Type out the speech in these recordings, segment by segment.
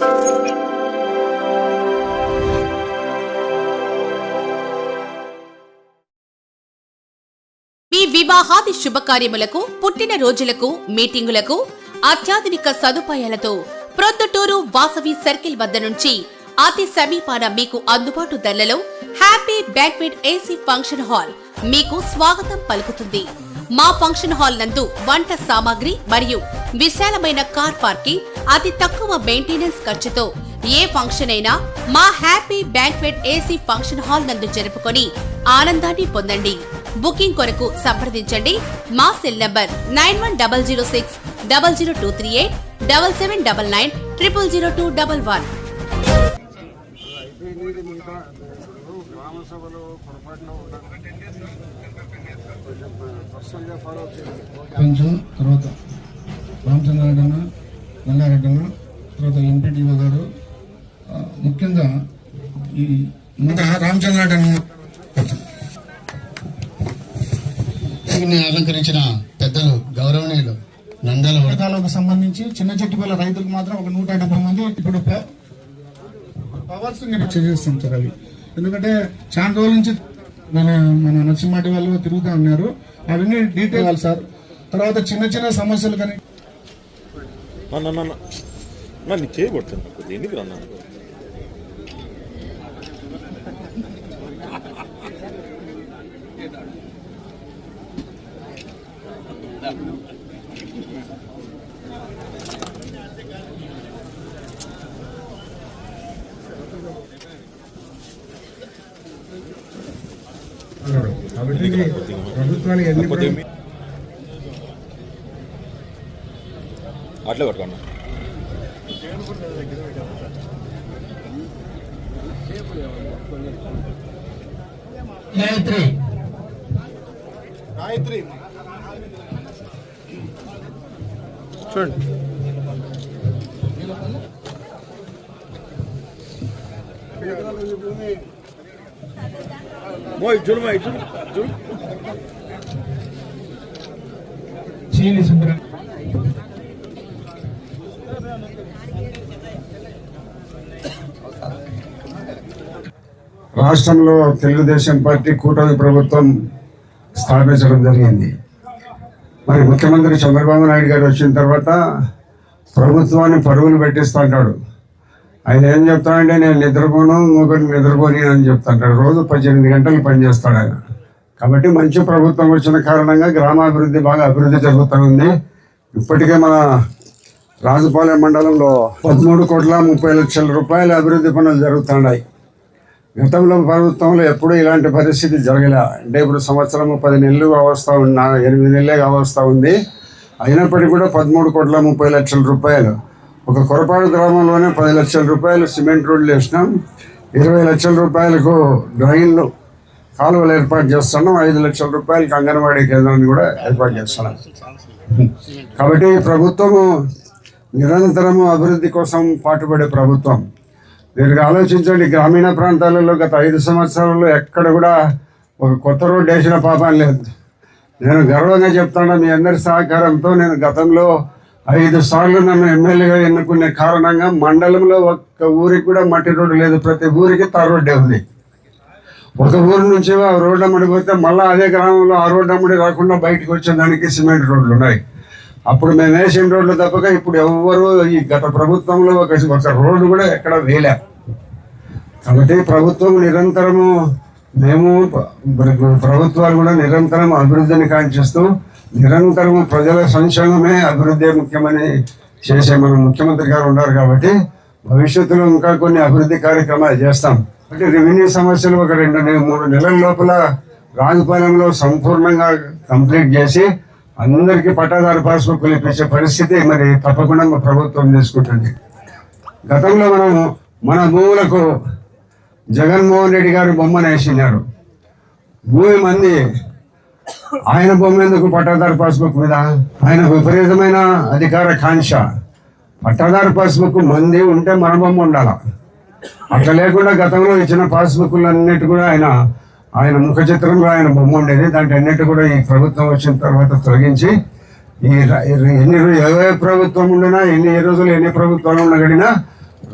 మీ వివాహాది శుభకార్యములకు, పుట్టిన రోజులకు, మీటింగులకు అత్యాధునిక సదుపాయాలతో ప్రొద్దుటూరు వాసవి సర్కిల్ వద్ద నుంచి అతి సమీపాన మీకు అందుబాటు ధరలలో happy banquet AC function hall మీకు స్వాగతం పలుకుతుంది. మా ఫంక్షన్ హాల్ నందు వంట సామాగ్రి మరియు విశాలమైన కార్ పార్కింగ్, అతి తక్కువ మెయింటెనెన్స్ ఖర్చుతో ఏ ఫంక్షన్ అయినా మా happy banquet AC function hall నందు జరుపుకొని ఆనందాన్ని పొందండి. బుకింగ్ కొరకు సంప్రదించండి. మా సెల్ నంబర్ 9160600238 7799 000211. కొంచెం తర్వాత రామచంద్రారెడ్డి నల్లారెడ్డి తర్వాత ఎంపీటీఓ గారు, ముఖ్యంగా ఈ రామచంద్రారెడ్డి అలంకరించిన పెద్దలు, గౌరవనీయులు నందాల వర్గాలకు సంబంధించి చిన్న చెట్టుపల్ల రైతులకు మాత్రం ఒక 170 మంది ఇప్పుడు పవర్స్ చేస్తాం సార్. అవి ఎందుకంటే చాలా రోజుల నుంచి మన నర్సింహాటి వాళ్ళు తిరుగుతూ ఉన్నారు. అవన్నీ డీటెయిల్ సార్. తర్వాత చిన్న చిన్న సమస్యలు కానీ ప్రభుత్వానికి అట్లా పట్టుకోండి. గాయత్రి చూడండి. రాష్ట్రంలో తెలుగుదేశం పార్టీ కూటమి ప్రభుత్వం స్థాపించడం జరిగింది. మరి ముఖ్యమంత్రి చంద్రబాబు నాయుడు గారు వచ్చిన తర్వాత ప్రభుత్వాన్ని పరుగులు పెట్టిస్తుంటాడు. ఆయన ఏం చెప్తాడంటే, నేను నిద్రపోను, ఇంకొకటి నిద్రపోని అని చెప్తుంటాడు. రోజు 18 గంటలు పనిచేస్తాడు ఆయన. కాబట్టి మంచి ప్రభుత్వం వచ్చిన కారణంగా గ్రామాభివృద్ధి బాగా అభివృద్ధి జరుగుతూ ఉంది. ఇప్పటికే మన రాజుపాలెం మండలంలో 13,30,00,000 రూపాయల అభివృద్ధి పనులు జరుగుతున్నాయి. గతంలో ప్రభుత్వంలో ఎప్పుడూ ఇలాంటి పరిస్థితి జరగలే. అంటే ఇప్పుడు సంవత్సరం 10 నెలలు అవస్థ ఉన్నా, 8 నెలలే అవస్థ ఉంది. అయినప్పటికీ కూడా 13,30,00,000 రూపాయలు. ఒక కొరపాడు గ్రామంలోనే 10 లక్షల రూపాయలు సిమెంట్ రోడ్లు వేసినాం. 20 లక్షల రూపాయలకు డ్రైన్లు, కాలువలు ఏర్పాటు చేస్తున్నాం. 5 లక్షల రూపాయలకి అంగన్వాడీ కేంద్రాన్ని కూడా ఏర్పాటు చేస్తున్నాం. కాబట్టి ప్రభుత్వము నిరంతరము అభివృద్ధి కోసం పాటుపడే ప్రభుత్వం. దీనికి ఆలోచించండి, గ్రామీణ ప్రాంతాలలో గత 5 సంవత్సరాలలో ఎక్కడ కూడా ఒక కొత్త రోడ్డు వేసిన పాపం లేదు. నేను గర్వంగా చెప్తాను, మీ అందరి సహకారంతో నేను గతంలో 5 సార్లు నన్ను ఎమ్మెల్యేగా ఎన్నుకునే కారణంగా మండలంలో ఒక్క ఊరికి కూడా మట్టి రోడ్డు లేదు. ప్రతి ఊరికి తార్ రోడ్డే ఉంది. ఒక ఊరి నుంచి ఆ రోడ్డు అమ్మడి పోతే మళ్ళీ అదే గ్రామంలో ఆ రోడ్డు అమ్మడి రాకుండా బయటకు వచ్చేదానికి సిమెంట్ రోడ్లు ఉన్నాయి. అప్పుడు మేము వేసిన రోడ్లు తప్పక ఇప్పుడు ఎవ్వరూ ఈ గత ప్రభుత్వంలో ఒక రోడ్డు కూడా ఎక్కడ వేయలే. కాబట్టి ప్రభుత్వం నిరంతరము, మేము ప్రభుత్వాలు కూడా నిరంతరం అభివృద్ధిని కాంక్షిస్తూ నిరంతరము ప్రజల సంక్షేమమే అభివృద్ధి ముఖ్యమని చేసే మన ముఖ్యమంత్రి గారు ఉన్నారు. కాబట్టి భవిష్యత్తులో ఇంకా కొన్ని అభివృద్ధి కార్యక్రమాలు చేస్తాం. అంటే రెవెన్యూ సమస్యలు ఒక 2-3 నెలల లోపల రాజుపాలెంలో సంపూర్ణంగా కంప్లీట్ చేసి అందరికీ పట్టాదారు పాస్బుక్లు ఇప్పించే పరిస్థితి మరి తప్పకుండా మా ప్రభుత్వం తీసుకుంటుంది. గతంలో మన భూములకు జగన్మోహన్ రెడ్డి గారు బొమ్మను వేసినారు. భూమి మంది, ఆయన బొమ్మ ఎందుకు పట్టాదారు పాస్బుక్ మీద? ఆయన విపరీతమైన అధికార కాంక్ష. పట్టాదారు పాస్బుక్ మంది ఉంటే మన బొమ్మ ఉండాల. అట్లా లేకుండా గతంలో ఇచ్చిన పాస్బుక్లు అన్నిటి కూడా ఆయన ముఖ చిత్రంలో ఆయన బొమ్మ ఉండేది. దాంట్లో అన్నిటి కూడా ఈ ప్రభుత్వం వచ్చిన తర్వాత తొలగించి ఏ ప్రభుత్వం ఉండినా, ఎన్ని రోజులు ఎన్ని ప్రభుత్వాలు ఉండగడినా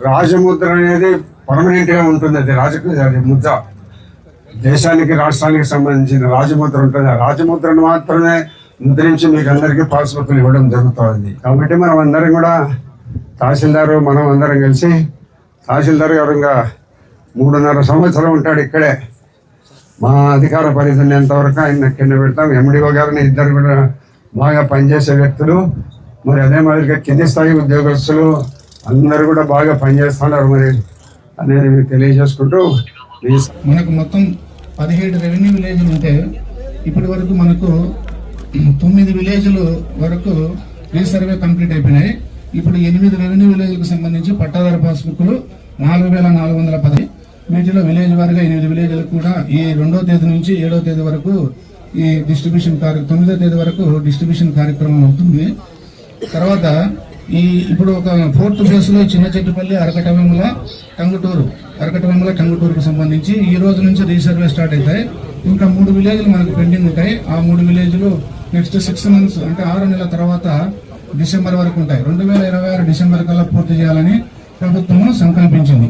రాజముద్ర అనేది పర్మనెంట్ గా ఉంటుంది. అది ముద్ర దేశానికి రాష్ట్రానికి సంబంధించిన రాజముద్ర ఉంటుంది. ఆ రాజముద్రను మాత్రమే ముద్రించి మీకు అందరికీ పాస్బుక్లు ఇవ్వడం జరుగుతుంది. కాబట్టి మనం అందరం కూడా తహసీల్దారు మనం అందరం కలిసి, తహసీల్దార్ గారుగా 3.5 సంవత్సరం ఉంటాడు ఇక్కడే. మా అధికార పరిధి ఉన్నంతవరకు ఆయన కింద పెడతాం. ఎండిఓ గారిని ఇద్దరు కూడా బాగా పనిచేసే వ్యక్తులు, మరి అదే మాదిరిగా కింది స్థాయి ఉద్యోగస్తులు అందరూ కూడా బాగా పనిచేస్తున్నారు మరి అనేది తెలియజేసుకుంటూ మనకు మొత్తం 17 రెవెన్యూ విలేజ్లు ఉంటే ఇప్పటి వరకు మనకు 9 విలేజ్లు వరకు రీసర్వే కంప్లీట్ అయిపోయినాయి. ఇప్పుడు 8 రెవెన్యూ విలేజ్లకు సంబంధించి పట్టాదారు పాస్బుక్లు 4,410. వీటిలో విలేజ్ వారిగా 8 విలేజ్లకు కూడా ఈ 2వ తేదీ నుంచి 7వ తేదీ వరకు ఈ డిస్ట్రిబ్యూషన్ 9వ తేదీ వరకు డిస్ట్రిబ్యూషన్ కార్యక్రమం అవుతుంది. తర్వాత ఇప్పుడు ఒక 4th ఫేజ్ లో చిన్న చెట్టుపల్లి, అరకటవేముల, టంగుటూరుకు సంబంధించి ఈ రోజు నుంచి రీసర్వే స్టార్ట్ అవుతాయి. ఇంకా 3 విలేజ్లు మనకు పెండింగ్ ఉంటాయి. ఆ 3 విలేజ్లు నెక్స్ట్ 6 months అంటే 6 నెలల తర్వాత డిసెంబర్ వరకు ఉంటాయి. 2026 డిసెంబర్ కల్లా పూర్తి చేయాలని ప్రభుత్వం సంకల్పించింది.